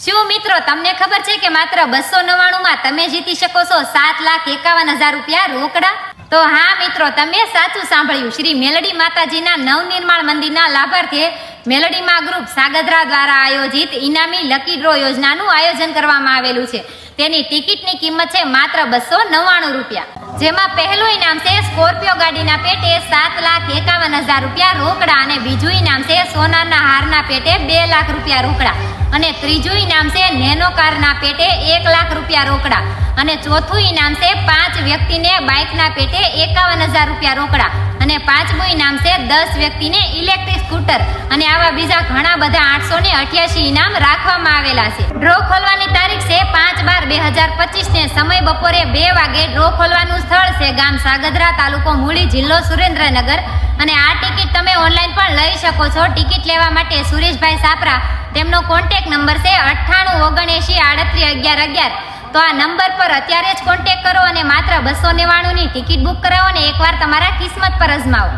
શું મિત્રો તમને ખબર છે કે માત્ર 299 માં તમે જીતી શકો છો 7,51,000 રૂપિયા રોકડા? તો હા મિત્રો, તમે સાચું સાંભળ્યું. શ્રી મેલડી માતાજીના નવનિર્માણ મંદિરના લાભાર્થે મેલડીમાં ગ્રુપ સાગધરા દ્વારા આયોજિત ઇનામી લકી ડ્રો યોજનાનું આયોજન કરવામાં આવેલું છે. તેની ટિકિટની કિંમત છે માત્ર 299 રૂપિયા. જેમાં પહેલું ઇનામ છે સ્કોર્પિયો ગાડીના પેટે 7,51,000 રૂપિયા રોકડા અને બીજું ઇનામ છે સોનાના હારના પેટે 2 લાખ રૂપિયા રોકડા અને ત્રીજું ઇનામ છે નેનો કારના પેટે 1 લાખ રૂપિયા રોકડા અને ચોથું ઇનામ છે 5 વ્યક્તિને બાઇકના પેટે 51,000 રૂપિયા રોકડા અને પાંચમું ઇનામ છે 10 વ્યક્તિને ઇલેક્ટ્રિક સ્કૂટર અને આવા બીજા ઘણા બધા 888 ઇનામ રાખવામાં આવેલા છે. ડ્રો ખોલવાની તારીખ છે 5/12/2025 ને સમય બપોરે 2 વાગે. ડ્રો ખોલવાનું સ્થળ છે ગામ સાગધરા, તાલુકો મૂળી, જિલ્લો સુરેન્દ્રનગર અને આ ટિકિટ તમે ઓનલાઈન પણ લઈ શકો છો. ટિકિટ લેવા માટે સુરેશભાઈ સાપરા, તેમનો કોન્ટેક્ટ નંબર છે 9879381111. તો આ નંબર પર અત્યારે જ કોન્ટેક્ટ કરો અને માત્ર 299 ની ટિકિટ બુક કરાવો અને એકવાર તમારા કિસ્મત પર અજમાવો.